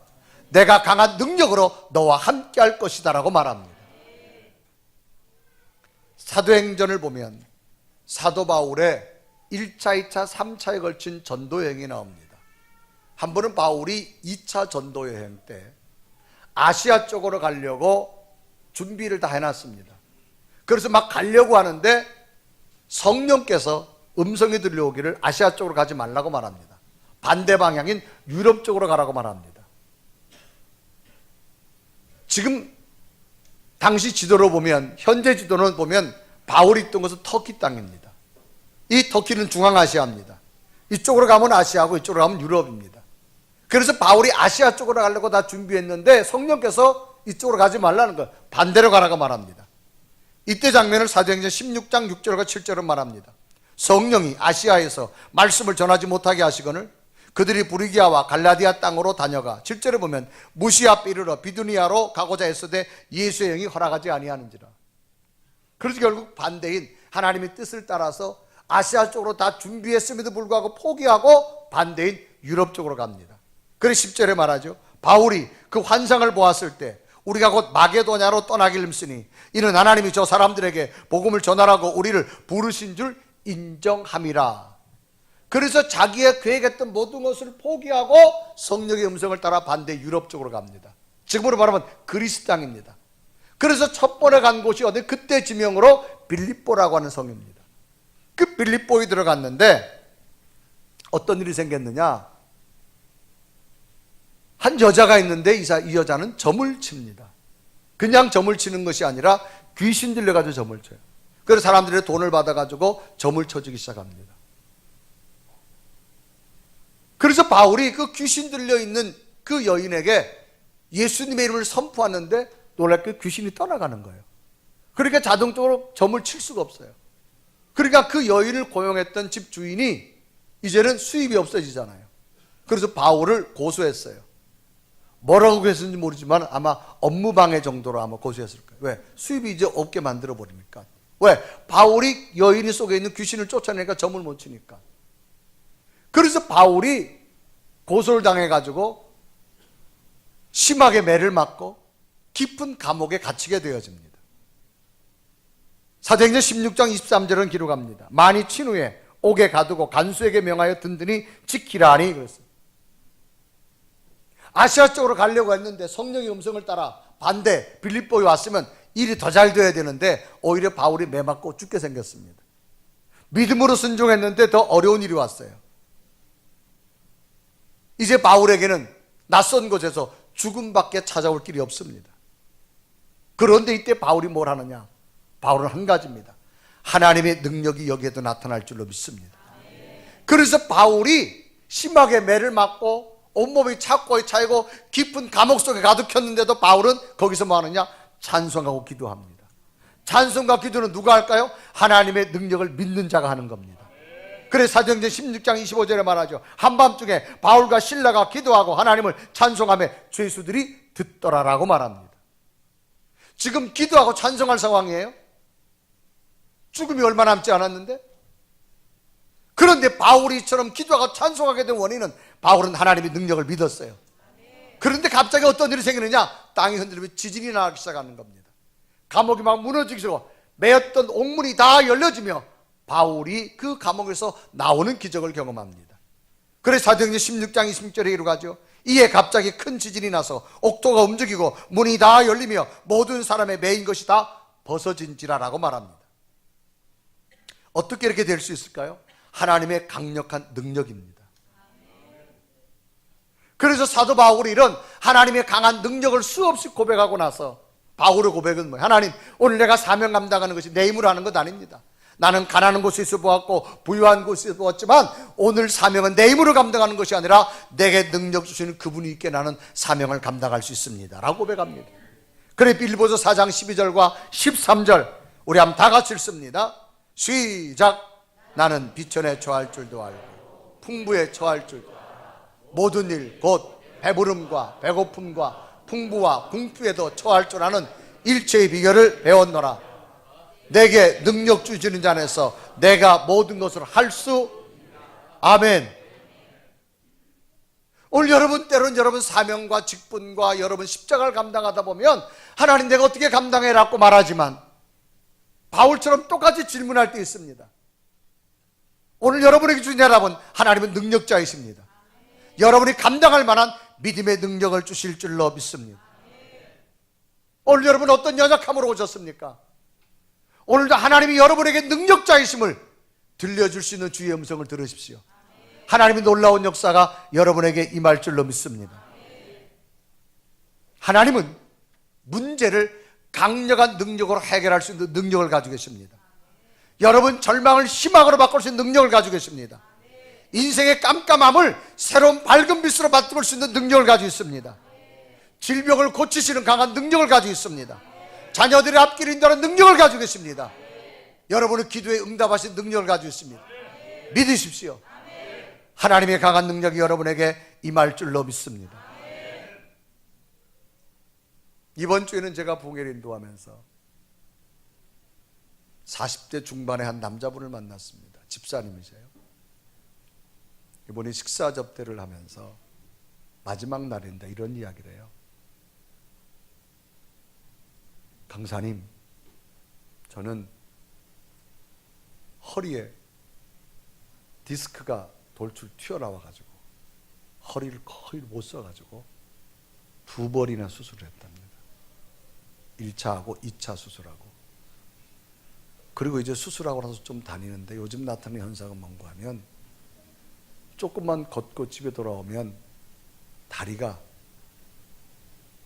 내가 강한 능력으로 너와 함께 할 것이다 라고 말합니다. 사도행전을 보면 사도 바울의 1차, 2차, 3차에 걸친 전도 여행이 나옵니다. 한 번은 바울이 2차 전도 여행 때 아시아 쪽으로 가려고 준비를 다 해놨습니다. 그래서 막 가려고 하는데 성령께서 음성이 들려오기를 아시아 쪽으로 가지 말라고 말합니다. 반대 방향인 유럽 쪽으로 가라고 말합니다. 지금 당시 지도로 보면, 현재 지도를 보면 바울이 있던 것은 터키 땅입니다. 이 터키는 중앙아시아입니다. 이쪽으로 가면 아시아고 이쪽으로 가면 유럽입니다. 그래서 바울이 아시아 쪽으로 가려고 다 준비했는데 성령께서 이쪽으로 가지 말라는 거, 반대로 가라고 말합니다. 이때 장면을 사도행전 16장 6절과 7절은 말합니다. 성령이 아시아에서 말씀을 전하지 못하게 하시거늘 그들이 부리기아와 갈라디아 땅으로 다녀가 7절에 보면 무시 앞에 이르러 비두니아로 가고자 했으되 예수의 영이 허락하지 아니하는지라. 그래서 결국 반대인 하나님의 뜻을 따라서 아시아 쪽으로 다 준비했음에도 불구하고 포기하고 반대인 유럽 쪽으로 갑니다. 그래서 10절에 말하죠. 바울이 그 환상을 보았을 때 우리가 곧 마게도냐로 떠나길 힘쓰니 이는 하나님이 저 사람들에게 복음을 전하라고 우리를 부르신 줄 인정함이라. 그래서 자기의 계획했던 모든 것을 포기하고 성령의 음성을 따라 반대 유럽 쪽으로 갑니다. 지금으로 말하면 그리스 땅입니다. 그래서 첫 번에 간 곳이 어디? 그때 지명으로 빌립보라고 하는 성입니다. 그 빌립보에 들어갔는데 어떤 일이 생겼느냐? 한 여자가 있는데 이 여자는 점을 칩니다. 그냥 점을 치는 것이 아니라 귀신 들려가지고 점을 쳐요. 그래서 사람들이 돈을 받아가지고 점을 쳐주기 시작합니다. 그래서 바울이 그 귀신 들려있는 그 여인에게 예수님의 이름을 선포하는데 놀랍게 귀신이 떠나가는 거예요. 그러니까 자동적으로 점을 칠 수가 없어요. 그러니까 그 여인을 고용했던 집 주인이 이제는 수입이 없어지잖아요. 그래서 바울을 고소했어요. 뭐라고 했는지 모르지만 아마 업무방해 정도로 아마 고소했을 거예요. 왜? 수입이 이제 없게 만들어 버리니까. 왜? 바울이 여인이 속에 있는 귀신을 쫓아내니까 점을 못 치니까. 그래서 바울이 고소를 당해가지고 심하게 매를 맞고 깊은 감옥에 갇히게 되어집니다. 사도행전 16장 23절은 기록합니다. 많이 친 후에 옥에 가두고 간수에게 명하여 든든히 지키라 하니 그랬어요. 아시아 쪽으로 가려고 했는데 성령의 음성을 따라 반대 빌립보에 왔으면 일이 더 잘 돼야 되는데 오히려 바울이 매 맞고 죽게 생겼습니다. 믿음으로 순종했는데 더 어려운 일이 왔어요. 이제 바울에게는 낯선 곳에서 죽음밖에 찾아올 길이 없습니다. 그런데 이때 바울이 뭘 하느냐? 바울은 한 가지입니다. 하나님의 능력이 여기에도 나타날 줄로 믿습니다. 그래서 바울이 심하게 매를 맞고 온몸이 착고에 차이고 깊은 감옥 속에 가득혔는데도 바울은 거기서 뭐 하느냐? 찬송하고 기도합니다. 찬송과 기도는 누가 할까요? 하나님의 능력을 믿는 자가 하는 겁니다. 그래서 사도행전 16장 25절에 말하죠. 한밤중에 바울과 실라가 기도하고 하나님을 찬송하며 죄수들이 듣더라라고 말합니다. 지금 기도하고 찬송할 상황이에요. 죽음이 얼마 남지 않았는데, 그런데 바울이 이처럼 기도하고 찬송하게 된 원인은 바울은 하나님의 능력을 믿었어요. 그런데 갑자기 어떤 일이 생기느냐? 땅이 흔들리며 지진이 나기 시작하는 겁니다. 감옥이 막 무너지기 시작하고 매였던 옥문이 다 열려지며 바울이 그 감옥에서 나오는 기적을 경험합니다. 그래서 사도행전 16장 26절에 이루어가죠. 이에 갑자기 큰 지진이 나서 옥토가 움직이고 문이 다 열리며 모든 사람의 매인 것이 다 벗어진지라라고 말합니다. 어떻게 이렇게 될 수 있을까요? 하나님의 강력한 능력입니다. 그래서 사도 바울이 이런 하나님의 강한 능력을 수없이 고백하고 나서 바울의 고백은 뭐예요? 하나님, 오늘 내가 사명 감당하는 것이 내 힘으로 하는 것 아닙니다. 나는 가난한 곳에서 보았고 부유한 곳에서 보았지만 오늘 사명은 내 힘으로 감당하는 것이 아니라 내게 능력 주시는 그분이 있게 나는 사명을 감당할 수 있습니다 라고 고백합니다. 그래 빌립보서 4장 12절과 13절 우리 한번 다 같이 읽습니다. 시작. 나는 비천에 처할 줄도 알고 풍부에 처할 줄도 알고 모든 일 곧 배부름과 배고픔과 풍부와 궁핍에도 처할 줄 아는 일체의 비결을 배웠노라. 내게 능력 주시는 자 안에서 내가 모든 것을 할 수. 아멘. 오늘 여러분 때로는 여러분 사명과 직분과 여러분 십자가를 감당하다 보면 하나님 내가 어떻게 감당해라고 말하지만 바울처럼 똑같이 질문할 때 있습니다. 오늘 여러분에게 주신 여러분 하나님은 능력자이십니다. 여러분이 감당할 만한 믿음의 능력을 주실 줄로 믿습니다. 오늘 여러분 어떤 연약함으로 오셨습니까? 오늘도 하나님이 여러분에게 능력자이심을 들려줄 수 있는 주의 음성을 들으십시오. 하나님의 놀라운 역사가 여러분에게 임할 줄로 믿습니다. 하나님은 문제를 강력한 능력으로 해결할 수 있는 능력을 가지고 계십니다. 여러분 절망을 희망으로 바꿀 수 있는 능력을 가지고 계십니다. 인생의 깜깜함을 새로운 밝은 빛으로 바꿀 수 있는 능력을 가지고 있습니다. 질병을 고치시는 강한 능력을 가지고 있습니다. 자녀들의 앞길을 인도하는 능력을 가지고 계십니다. 여러분의 기도에 응답하신 능력을 가지고 있습니다. 믿으십시오. 하나님의 강한 능력이 여러분에게 임할 줄로 믿습니다. 이번 주에는 제가 부흥회를 인도하면서 40대 중반의 한 남자분을 만났습니다. 집사님이세요. 이번에 식사 접대를 하면서 마지막 날인데 이런 이야기를 해요. 강사님, 저는 허리에 디스크가 돌출 튀어나와가지고 허리를 거의 못 써가지고 2번이나 수술을 했답니다. 1차하고 2차 수술하고. 그리고 이제 수술하고 나서 좀 다니는데 요즘 나타나는 현상은 뭔가 하면 조금만 걷고 집에 돌아오면 다리가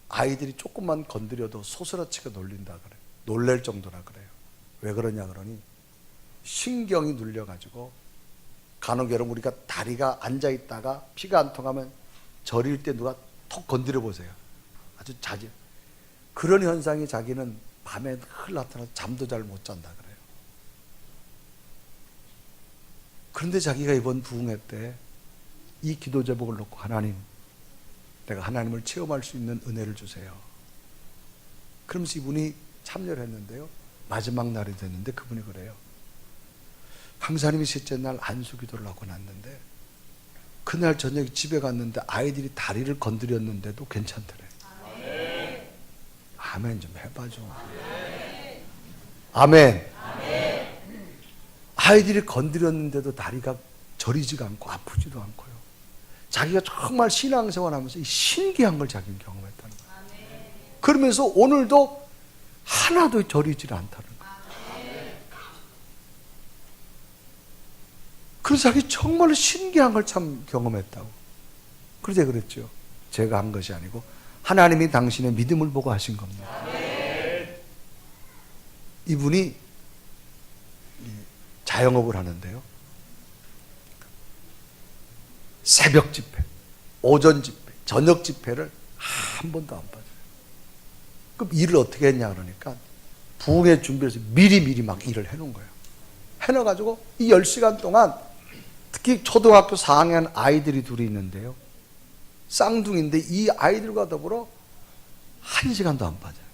아이들이 조금만 건드려도 소스라치게 놀린다 그래요. 놀랄 정도라 그래요. 왜 그러냐 그러니 신경이 눌려가지고 간혹 여러분 우리가 다리가 앉아있다가 피가 안 통하면 저릴 때 누가 톡 건드려 보세요. 아주 자주. 그런 현상이 자기는 밤에 늘 나타나서 잠도 잘 못 잔다 그래요. 그런데 자기가 이번 부흥회 때 이 기도 제목을 놓고 하나님, 내가 하나님을 체험할 수 있는 은혜를 주세요. 그러면서 이분이 참여를 했는데요. 마지막 날이 됐는데 그분이 그래요. 강사님이 셋째 날 안수 기도를 하고 났는데 그날 저녁에 집에 갔는데 아이들이 다리를 건드렸는데도 괜찮더래. 아멘. 아멘 좀 해봐줘. 아멘. 아멘. 아이들이 건드렸는데도 다리가 저리지가 않고 아프지도 않고요. 자기가 정말 신앙생활하면서 신기한 걸 자기는 경험했다는 거예요. 그러면서 오늘도 하나도 저리지 않다는 거예요. 그래서 자기 정말 신기한 걸 참 경험했다고. 그래서 그랬죠. 제가 한 것이 아니고 하나님이 당신의 믿음을 보고 하신 겁니다. 이분이 자영업을 하는데요. 새벽 집회, 오전 집회, 저녁 집회를 한 번도 안 빠져요. 그럼 일을 어떻게 했냐 그러니까 부흥회 준비해서 미리 막 일을 해놓은 거예요. 해놔가지고 이 10시간 동안 특히 초등학교 4학년 아이들이 둘이 있는데요. 쌍둥이인데 이 아이들과 더불어 1시간도 안 빠져요.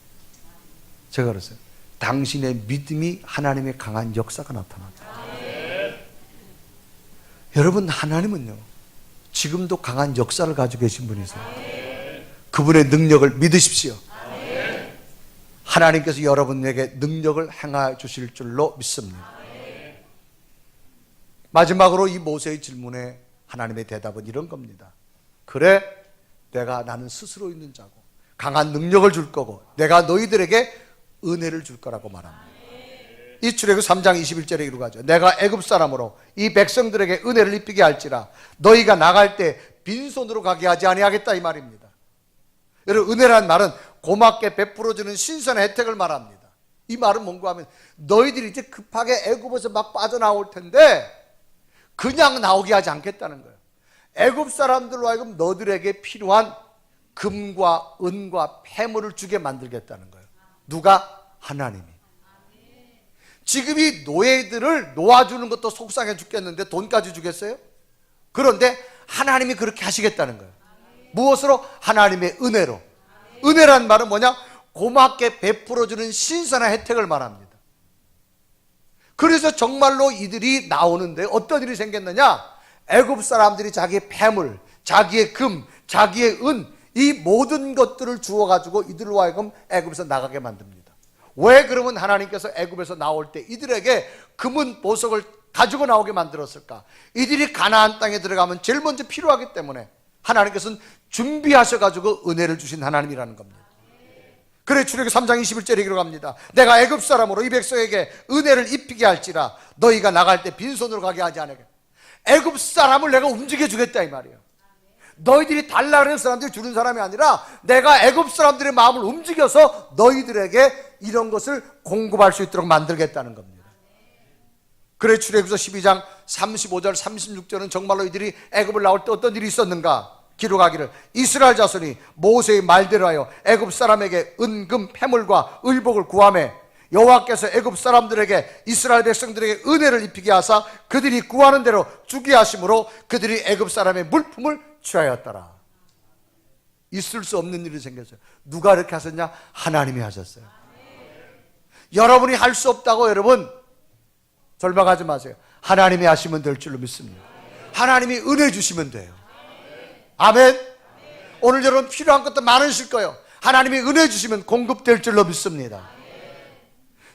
제가 그랬어요. 당신의 믿음이 하나님의 강한 역사가 나타났다. 여러분 하나님은요. 지금도 강한 역사를 가지고 계신 분이세요. 그분의 능력을 믿으십시오. 하나님께서 여러분에게 능력을 행해 주실 줄로 믿습니다. 마지막으로 이 모세의 질문에 하나님의 대답은 이런 겁니다. 그래, 나는 스스로 있는 자고 강한 능력을 줄 거고 내가 너희들에게 은혜를 줄 거라고 말합니다. 이 출애굽 3장 21절에 이루어가죠. 내가 애굽 사람으로 이 백성들에게 은혜를 입히게 할지라 너희가 나갈 때 빈손으로 가게 하지 아니하겠다 이 말입니다. 여러분, 은혜라는 말은 고맙게 베풀어주는 신선한 혜택을 말합니다. 이 말은 뭔가 하면 너희들이 이제 급하게 애굽에서 막 빠져나올 텐데 그냥 나오게 하지 않겠다는 거예요. 애굽 사람들로 하여금 너들에게 필요한 금과 은과 폐물을 주게 만들겠다는 거예요. 누가? 하나님이. 지금 이 노예들을 놓아주는 것도 속상해 죽겠는데 돈까지 주겠어요? 그런데 하나님이 그렇게 하시겠다는 거예요. 무엇으로? 하나님의 은혜로. 은혜란 말은 뭐냐? 고맙게 베풀어주는 신선한 혜택을 말합니다. 그래서 정말로 이들이 나오는데 어떤 일이 생겼느냐? 애굽 사람들이 자기의 폐물, 자기의 금, 자기의 은, 이 모든 것들을 주어가지고 이들로 하여금 애굽에서 나가게 만듭니다. 왜 그러면 하나님께서 애굽에서 나올 때 이들에게 금은 보석을 가지고 나오게 만들었을까? 이들이 가나안 땅에 들어가면 제일 먼저 필요하기 때문에 하나님께서는 준비하셔가지고 은혜를 주신 하나님이라는 겁니다. 그래 출애굽 3장 21절에 기록합니다. 내가 애굽 사람으로 이 백성에게 은혜를 입히게 할지라 너희가 나갈 때 빈손으로 가게 하지 않게. 애굽 사람을 내가 움직여 주겠다 이 말이에요. 너희들이 달라는 사람들이 주는 사람이 아니라 내가 애굽 사람들의 마음을 움직여서 너희들에게 이런 것을 공급할 수 있도록 만들겠다는 겁니다. 그래 출애굽서 12장 35절 36절은 정말로 이들이 애굽을 나올 때 어떤 일이 있었는가 기록하기를 이스라엘 자손이 모세의 말대로 하여 애굽 사람에게 은금 패물과 의복을 구하매 여호와께서 애굽 사람들에게 이스라엘 백성들에게 은혜를 입히게 하사 그들이 구하는 대로 주게 하심으로 그들이 애굽 사람의 물품을 취하였더라. 있을 수 없는 일이 생겼어요. 누가 이렇게 하셨냐? 하나님이 하셨어요. 여러분이 할 수 없다고 여러분 절망하지 마세요. 하나님이 하시면 될 줄로 믿습니다. 하나님이 은혜 주시면 돼요. 아멘. 오늘 여러분 필요한 것도 많으실 거예요. 하나님이 은혜 주시면 공급될 줄로 믿습니다.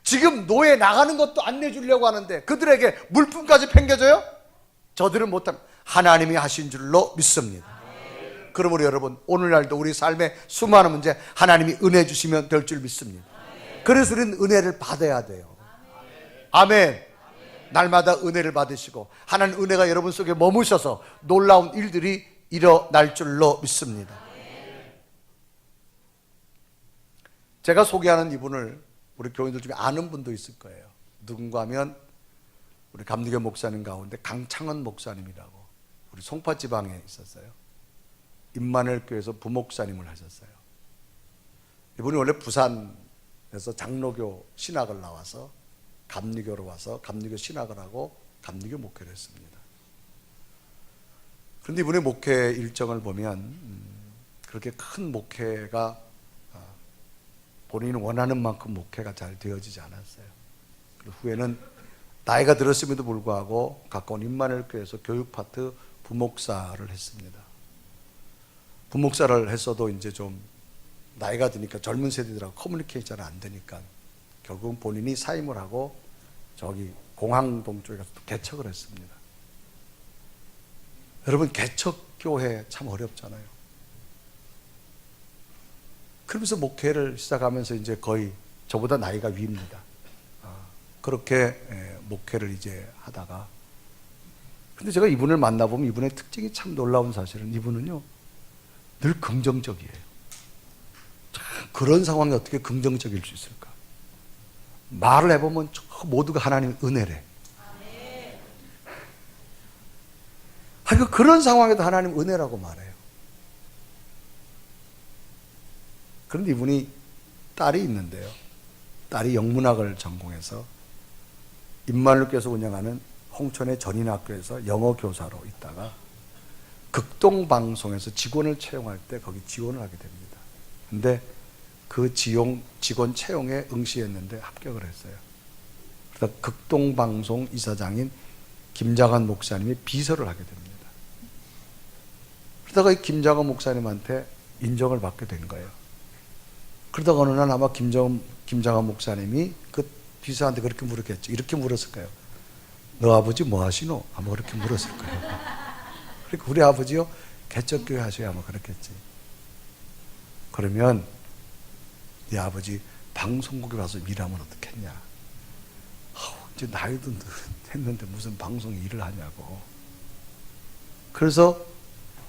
지금 노예 나가는 것도 안 내주려고 하는데 그들에게 물품까지 팽겨줘요? 저들은 못합니다. 하나님이 하신 줄로 믿습니다. 그러므로 여러분 오늘날도 우리 삶의 수많은 문제 하나님이 은혜 주시면 될 줄 믿습니다. 그래서 우리는 은혜를 받아야 돼요. 아멘. 날마다 은혜를 받으시고 하나님 은혜가 여러분 속에 머무셔서 놀라운 일들이 일어날 줄로 믿습니다. 제가 소개하는 이분을 우리 교인들 중에 아는 분도 있을 거예요. 누군가 하면 우리 감리교 목사님 가운데 강창원 목사님이라고 우리 송파 지방에 있었어요. 임마누엘 교회에서 부목사님을 하셨어요. 이분이 원래 부산에서 장로교 신학을 나와서 감리교로 와서 감리교 신학을 하고 감리교 목회를 했습니다. 그런데 이분의 목회 일정을 보면 그렇게 큰 목회가 본인이 원하는 만큼 목회가 잘 되어지지 않았어요. 후에는 나이가 들었음에도 불구하고 가까운 임마누엘 교회에서 교육 파트 부목사를 했습니다. 부목사를 했어도 이제 좀 나이가 드니까 젊은 세대들하고 커뮤니케이션이 안 되니까 결국은 본인이 사임을 하고 저기 공항동 쪽에 가서 또 개척을 했습니다. 여러분 개척교회 참 어렵잖아요. 그러면서 목회를 시작하면서 이제 거의 저보다 나이가 위입니다. 그렇게 목회를 이제 하다가 근데 제가 이분을 만나보면 이분의 특징이 참 놀라운 사실은 이분은요 늘 긍정적이에요. 참 그런 상황이 어떻게 긍정적일 수 있을까? 말을 해보면 모두가 하나님의 은혜래. 그런 상황에도 하나님 은혜라고 말해요. 그런데 이분이 딸이 있는데요. 딸이 영문학을 전공해서 임마누엘께서 운영하는 홍천의 전인학교에서 영어 교사로 있다가 극동방송에서 직원을 채용할 때 거기 지원을 하게 됩니다. 근데 그 직원 채용에 응시했는데 합격을 했어요. 그래서 극동방송 이사장인 김장한 목사님이 비서를 하게 됩니다. 그러다가 이 김장한 목사님한테 인정을 받게 된 거예요. 그러다가 어느 날 아마 김장한 목사님이 그 비서한테 그렇게 물었겠죠. 이렇게 물었을 거예요. 너 아버지 뭐 하시노? 아마 그렇게 물었을 거예요. 그러니까 우리 아버지요 개척교회 하셔야 아마 그렇겠지. 그러면 네 아버지 방송국에 와서 일하면 어떻겠냐. 이제 나이도 했는데 무슨 방송 일을 하냐고. 그래서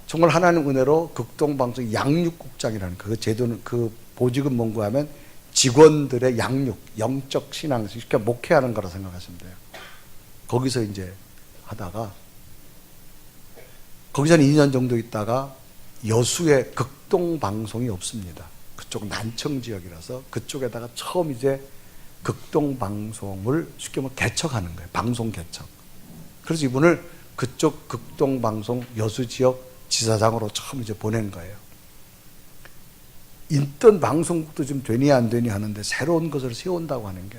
정말 하나님 은혜로 극동방송 양육국장이라는 그 제도는, 그 보직은 뭔가 하면 직원들의 양육, 영적 신앙, 쉽게 목회하는 거라 생각하시면 돼요. 거기서 이제 하다가 거기서는 2년 정도 있다가 여수에 극동방송이 없습니다. 그쪽 난청 지역이라서 그쪽에다가 처음 이제 극동방송을 쉽게 말하면 개척하는 거예요. 방송 개척. 그래서 이분을 그쪽 극동방송 여수 지역 지사장으로 처음 이제 보낸 거예요. 있던 방송국도 좀 되니 안 되니 하는데 새로운 것을 세운다고 하는 게.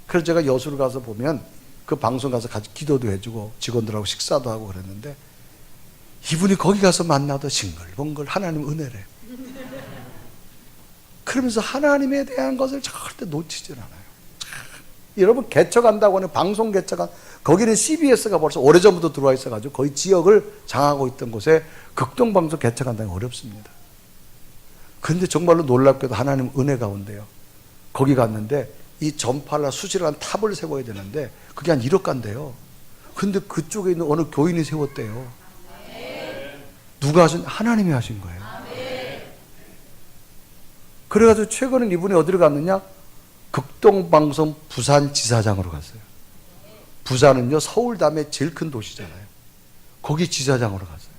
그래서 제가 여수를 가서 보면 그 방송 가서 같이 기도도 해주고 직원들하고 식사도 하고 그랬는데 이분이 거기 가서 만나도 싱글벙글 하나님 은혜래. 그러면서 하나님에 대한 것을 절대 놓치질 않아요. 여러분, 개척한다고 하는 방송 개척한, 거기는 CBS가 벌써 오래전부터 들어와 있어가지고 거의 지역을 장악하고 있던 곳에 극동방송 개척한다는 게 어렵습니다. 그런데 정말로 놀랍게도 하나님 은혜 가운데요, 거기 갔는데 이 전파라 수질한 탑을 세워야 되는데 그게 한 1억 간대요. 근데 그쪽에 있는 어느 교인이 세웠대요. 누가 하신? 하나님이 하신 거예요. 그래가지고 최근에 이분이 어디로 갔느냐? 극동방송 부산지사장으로 갔어요. 부산은요, 서울 다음에 제일 큰 도시잖아요. 거기 지사장으로 갔어요.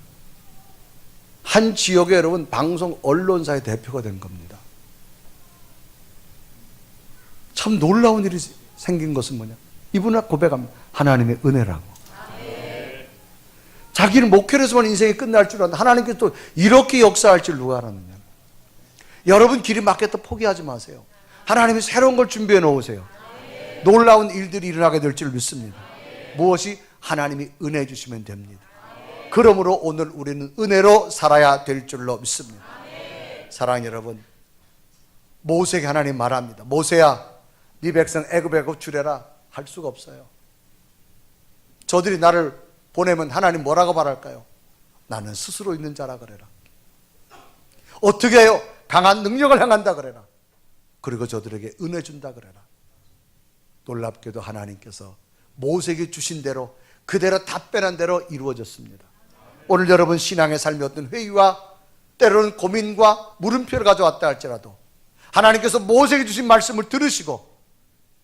한 지역에 여러분 방송 언론사의 대표가 된 겁니다. 참 놀라운 일이 생긴 것은 뭐냐? 이분은 고백합니다. 하나님의 은혜라고. 자기는 목회를 해서만 인생이 끝날 줄 알았는데 하나님께서 또 이렇게 역사할 줄 누가 알았느냐. 여러분 길이 막혔다 포기하지 마세요. 하나님이 새로운 걸 준비해 놓으세요. 놀라운 일들이 일어나게 될 줄 믿습니다. 무엇이? 하나님이 은혜 주시면 됩니다. 그러므로 오늘 우리는 은혜로 살아야 될 줄로 믿습니다. 사랑하는 여러분, 모세에게 하나님 말합니다. 모세야, 네 백성 애굽에 거출해라. 할 수가 없어요. 저들이 나를 보내면 하나님 뭐라고 말할까요? 나는 스스로 있는 자라 그래라. 어떻게 해요? 강한 능력을 행한다 그래라. 그리고 저들에게 은혜 준다 그래라. 놀랍게도 하나님께서 모세에게 주신 대로 그대로 답변한 대로 이루어졌습니다. 오늘 여러분 신앙의 삶이 어떤 회의와 때로는 고민과 물음표를 가져왔다 할지라도 하나님께서 모세에게 주신 말씀을 들으시고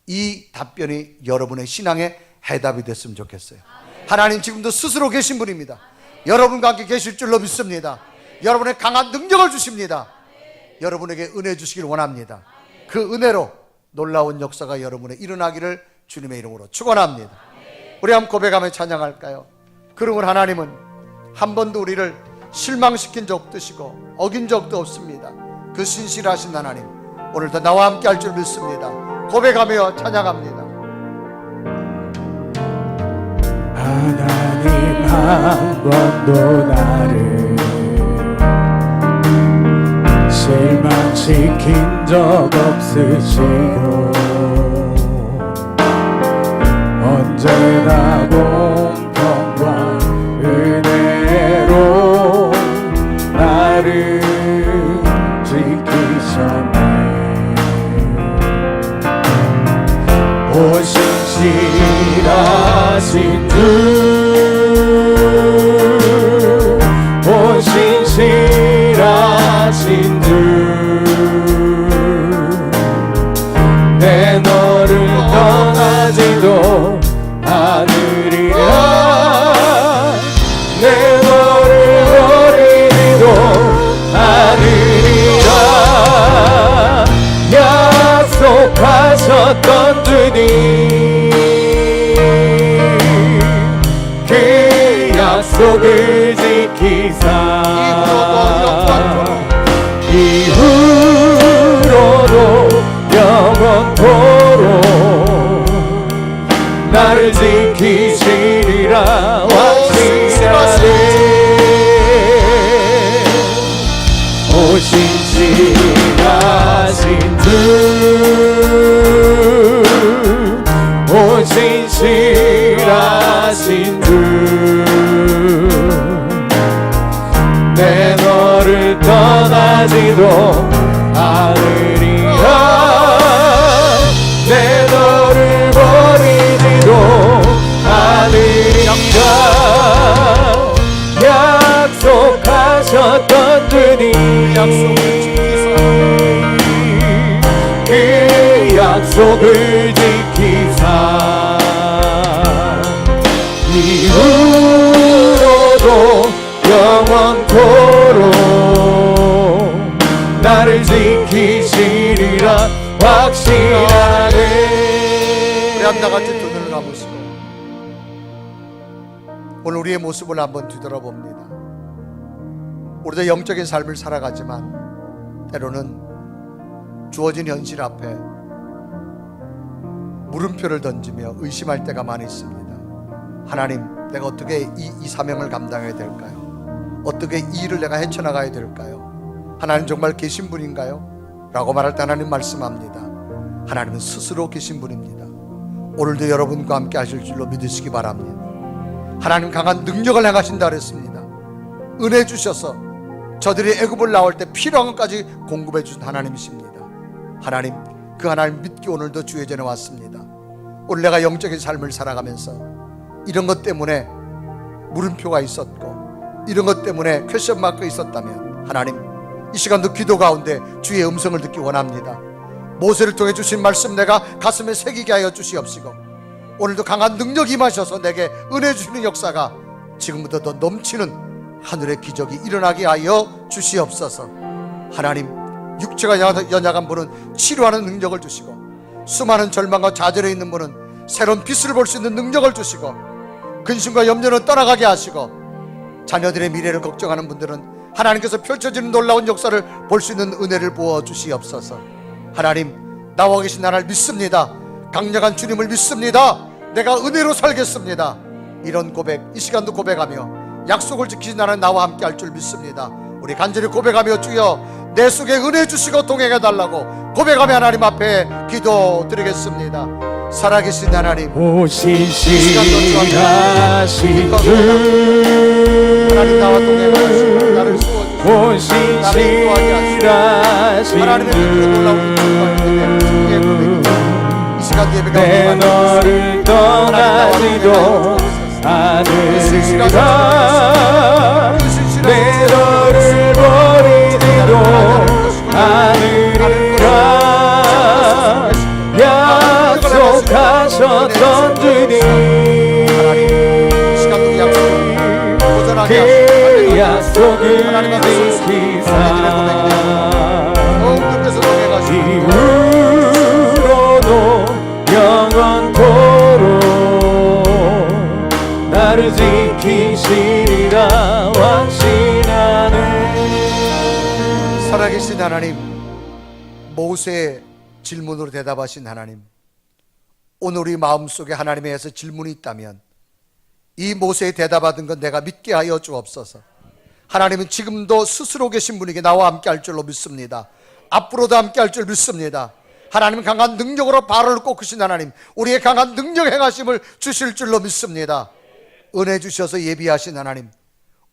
이 답변이 여러분의 신앙의 해답이 됐으면 좋겠어요. 하나님 지금도 스스로 계신 분입니다. 여러분과 함께 계실 줄로 믿습니다. 여러분의 강한 능력을 주십니다. 여러분에게 은혜 주시길 원합니다. 그 은혜로 놀라운 역사가 여러분의 일어나기를 주님의 이름으로 축원합니다. 우리 한번 고백하며 찬양할까요? 그러므로 하나님은 한 번도 우리를 실망시킨 적도 없으시고 어긴 적도 없습니다. 그 신실하신 하나님, 오늘도 나와 함께 할 줄 믿습니다. 고백하며 찬양합니다. 하나님 한 번도 나를 실망시킨 적 없으시고 언제나 공평과 은혜로 나를 지키셨네. 오 신실하신 주, 오 신실하신 주, 내 너를 떠나지도 않으리라. 내 너를 버리지도 않으리라. 약속하셨던 주님, 그 약속을 지키사 이후로도 영원토록 나를 지키시리라. 확신하네. 오 신실하신 주, 오 신실하신 주, 내 너를 떠나지도 약속을 지키사 이후로도 영원토록 나를 지키시리라 확신하네. 우리 한 나같이 두 눈을 감으시고 오늘 우리의 모습을 한번 뒤돌아봅니다. 우리도 영적인 삶을 살아가지만 때로는 주어진 현실 앞에 물음표를 던지며 의심할 때가 많이 있습니다. 하나님, 내가 어떻게 이 사명을 감당해야 될까요? 어떻게 이 일을 내가 헤쳐나가야 될까요? 하나님 정말 계신 분인가요? 라고 말할 때 하나님 말씀합니다. 하나님은 스스로 계신 분입니다. 오늘도 여러분과 함께 하실 줄로 믿으시기 바랍니다. 하나님 강한 능력을 행하신다 그랬습니다. 은혜 주셔서 저들이 애굽을 나올 때 필요한 것까지 공급해 주신 하나님이십니다. 하나님, 그 하나님 믿기 오늘도 주의 전에 왔습니다. 오늘 내가 영적인 삶을 살아가면서 이런 것 때문에 물음표가 있었고 이런 것 때문에 퀘션 마크가 있었다면 하나님, 이 시간도 기도 가운데 주의 음성을 듣기 원합니다. 모세를 통해 주신 말씀 내가 가슴에 새기게 하여 주시옵시고 오늘도 강한 능력이 임하셔서 내게 은혜 주시는 역사가 지금부터 더 넘치는 하늘의 기적이 일어나게 하여 주시옵소서. 하나님, 육체가 연약한 분은 치료하는 능력을 주시고 수많은 절망과 좌절에 있는 분은 새로운 빛을 볼 수 있는 능력을 주시고 근심과 염려는 떠나가게 하시고 자녀들의 미래를 걱정하는 분들은 하나님께서 펼쳐지는 놀라운 역사를 볼 수 있는 은혜를 부어 주시옵소서. 하나님, 나와 계신 나를 믿습니다. 강력한 주님을 믿습니다. 내가 은혜로 살겠습니다. 이런 고백, 이 시간도 고백하며 약속을 지키신 나는 나와 함께 할 줄 믿습니다. 우리 간절히 고백하며 주여 내 속에 은혜 주시고 동행해 달라고 고백하며 하나님 앞에 기도 드리겠습니다. 살아계신 하나님, 오신실하신 주 하나님 나와 동행하시고 나를 세워주시고 나를 인도하게 하시고 하나님의 그 놀라운 은혜와 주의 고백입니다. 이 시간 예배가 내 너를 떠나지도 않으리라 내 너를 버리지도 않으리라 약속하셨던 주님 그 약속을 지키사 이후로도 영원토록 나를 지키시리라 확신하네. 살아계신 하나님, 모세의 질문으로 대답하신 하나님, 오늘 우리 마음속에 하나님에 의해서 질문이 있다면 이 모세의 대답하던 건 내가 믿게 하여 주옵소서. 하나님은 지금도 스스로 계신 분에게 나와 함께 할 줄로 믿습니다. 앞으로도 함께 할 줄 믿습니다. 하나님은 강한 능력으로 발을 꺾으신 하나님, 우리의 강한 능력 행하심을 주실 줄로 믿습니다. 은혜 주셔서 예비하신 하나님,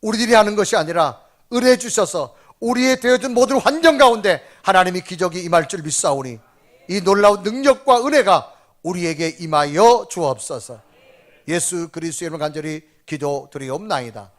우리들이 하는 것이 아니라 은혜 주셔서 우리의 되어진 모든 환경 가운데 하나님이 기적이 임할 줄 믿사오니 이 놀라운 능력과 은혜가 우리에게 임하여 주옵소서. 예수 그리스도의 이름으로 간절히 기도드리옵나이다.